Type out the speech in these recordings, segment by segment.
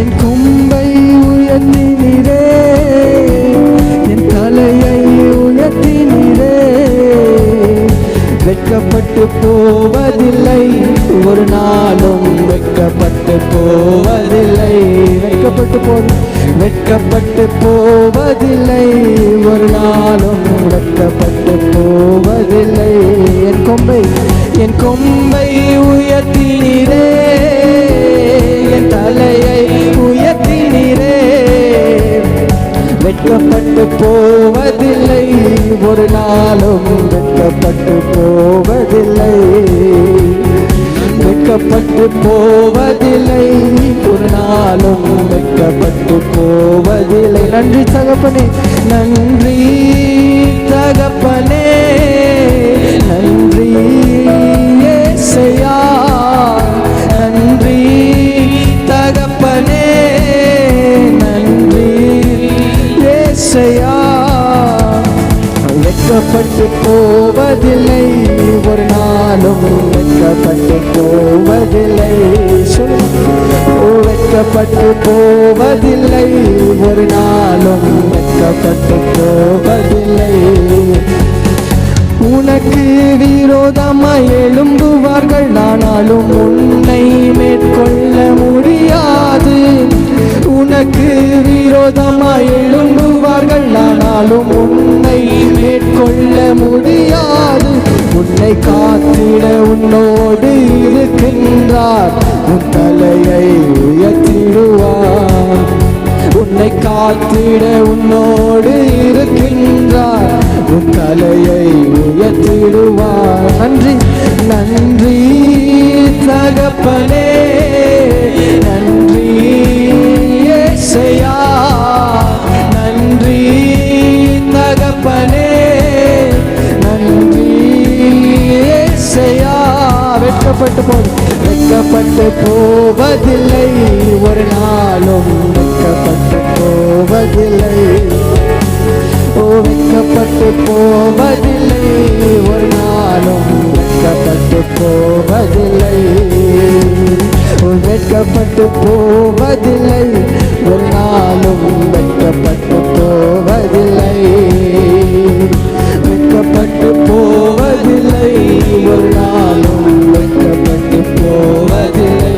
என் கொம்பை உயர்த்தினீரே, என் தலையை உயர்த்தினீரே. வெட்கப்பட்டு போவதில்லை, ஒரு நாளும் வெட்கப்பட்டு போவதில்லை. வெட்கப்பட்டு போவதில்லை, ஒரு நாளும் வெட்கப்பட்டு போவதில்லை. என் கொம்பை உயர்த்தினீரே, என் தலையை உயர்த்தினீரே. வெட்கப்பட்டு போவதில்லை, ஒரு நாளும் வெட்கப்பட்டு போவதில்லை. வெட்கப்பட்டு போவதில்லை, ஒரு நாளும் வெட்கப்பட்டு போவதில்லை. நன்றி தகப்பனே, நன்றி தகப்பனே, நன்றி இயேசையா, நன்றி தகப்பனே, நன்றி இயேசையா. வெட்கப்பட்டு போவதில்லை, ஒரு நாளும் வெட்கப்பட்டு போவதில்லை. வெட்கப்பட்டு போவதில்லை, ஒரு நாளும் வெட்கப்பட்டு போவதில்லை. உனக்கு விரோதமாய் எழும்புவார்கள், ஆனாலும் உன்னை மேற்கொள்ள முடியாது. உனக்கு விரோதமாய் எழும்புவார்கள், ஆனாலும் உன்னை மேற்கொள்ள முடியாது. உன்னை காத்திட உன்னோடு இருக்கின்றார், உன் தலையை உயர்த்திடுவார். உன்னை காத்திட உன்னோடு இருக்கின்றார், உன் தலையை உயர்த்திடுவார். நன்றி நன்றி தகப்பனே, நன்றி இயேசையா, நன்றி தகப்பனே, நன்றி இயேசையா. வெட்கப்பட்டு போவதில்லை, ஒரு நாளும் வெட்கப்பட்டு போவதில்லை. வெட்கப்பட்டு போவதில்லை, ஒரு நாளும் வெட்கப்பட்டு போவதில்லை. வெட்கப்பட்டு போவதில்லை, ஒரு நாளும் வெட்கப்பட்டு போவதில்லை. வெட்கப்பட்டு போவதில்லை, ஒரு நாளும் வெட்கப்பட்டு போவதில்லை.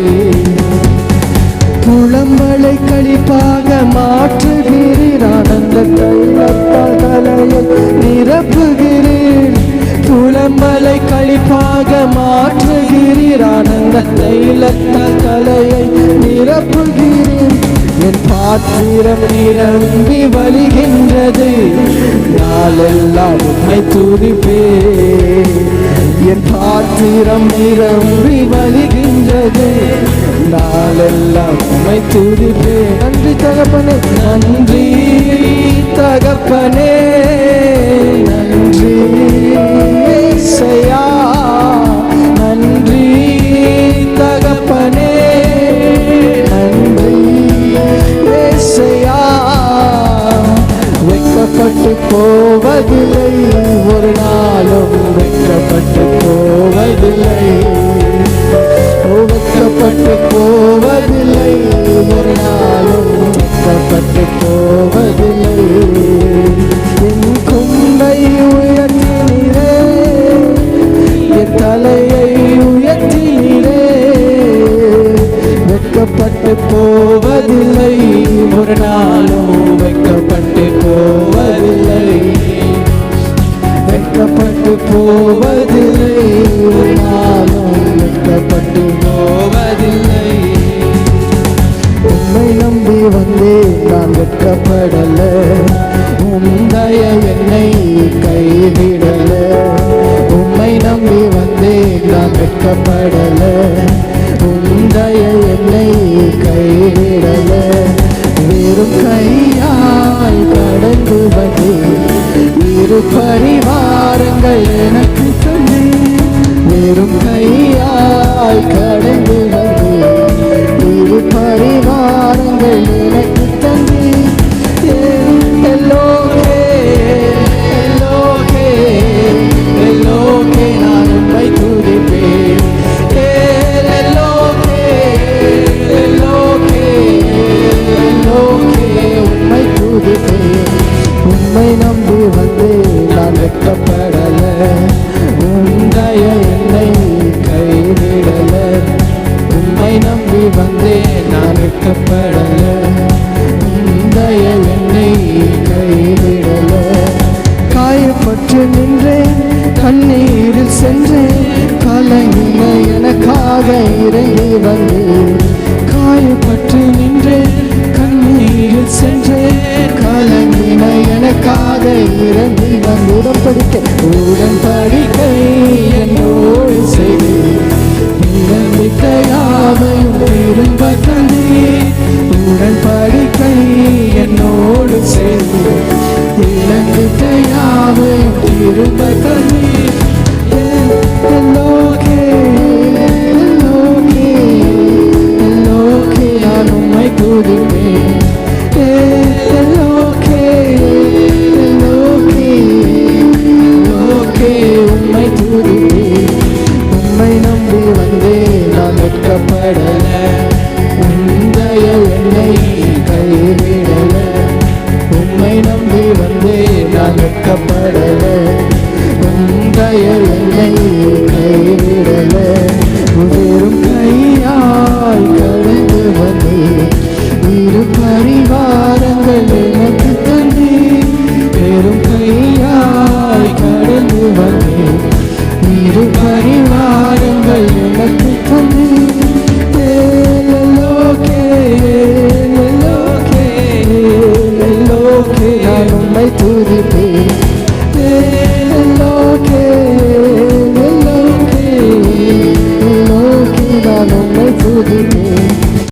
புலம்பலை களிப்பாக மாற்றுகிறீர், ஆனந்த தைலத்தால் தலையை நிரப்புகிறீர். புலம்பலை களிப்பாக மாற்றுகிறீர், ஆனந்த தைலத்தால் தலையை நிரப்புகிறீர். என் பாத்திரம் நிரம்பி வழிகின்றது, நாளெல்லாம் உம்மை துதிப்பேன். என் பாத்திரம் நிரம்பி வழிகின்றது, நாளெல்லாம் உம்மை துதிப்பேன். நன்றி தகப்பனே, நன்றி தகப்பனே, நன்றி இயேசையா, நன்றி தகப்பனே, நன்றி இயேசையா. வெட்கப்பட்டு போவதில்லை, ஒரு நாளும் வெட்கப்பட்டு போவதில்லை. வெட்கப்பட்டு போவதில்லை, ஒரு நாளும் வெட்கப்பட்டு போவதில்லை. என் கொம்பை உயர்த்தினீரே, என் தலையை உயர்த்தினீரே. வெட்கப்பட்டு போவதில்லை, ஒரு நாளும் வெட்கப்பட்டு போவதில்லை. வெட்கப்பட்டு போவதில்லை, ஒரு நாளும் வெட்கப்பட்டு போவதில்லை. உம்மை நம்பி வந்தேன், நான் வெட்கப்படல. உம்முடைய என்னை கைவிடல. உம்மை நம்பி வந்தேன், நான் வெட்கப்படல. உம்முடைய என்னை கைவிடல. வெறும் கையால் கடந்து வந்தேன், இரு பரிவாரங்கள் எனக்கு தந்து. வெறும் கையால் கடந்து வந்தேன், இரு பரிவாரங்கள் எனக்கு தந்து. எல்லோகே எல்லோகே எல்லோகே, நான் உம்மை துதிப்பேன். எல்லோகே எல்லோகே நான் வெட்கப்படல, உந்தைய என்னை கைவிடல. காயப்பட்டு நின்றேன், கண்ணீரில் சென்றேன், கலங்கின எனக்காக இறங்கி வந்தேன். காயப்பட்டு நின்றேன், கண்ணீரில் சென்றேன், கலங்கின எனக்காக இறங்கி வந்து உடன்படிக்கை என்னோடு செய்து இழந்திட்டையாவையும் திரும்ப தந்தீர். உடன்படிக்கை என்னோடு செய்து இழந்திட்டையாவையும் திரும்ப தந்தீர். நான் உம்மை துதிப்பேன். உம்மை துதிப்பேன். உம்மை நம்பி வந்தேன், நான் வெட்கப்படல, உந்தைய என்னை கைவிடல. உம்மை நம்பி வந்தேன், நான் வெட்கப்படல, உந்தைய என்னை கைவிடல. வெறும் கையாய் கடந்து வந்தேன், இரு பரிவாரங்களே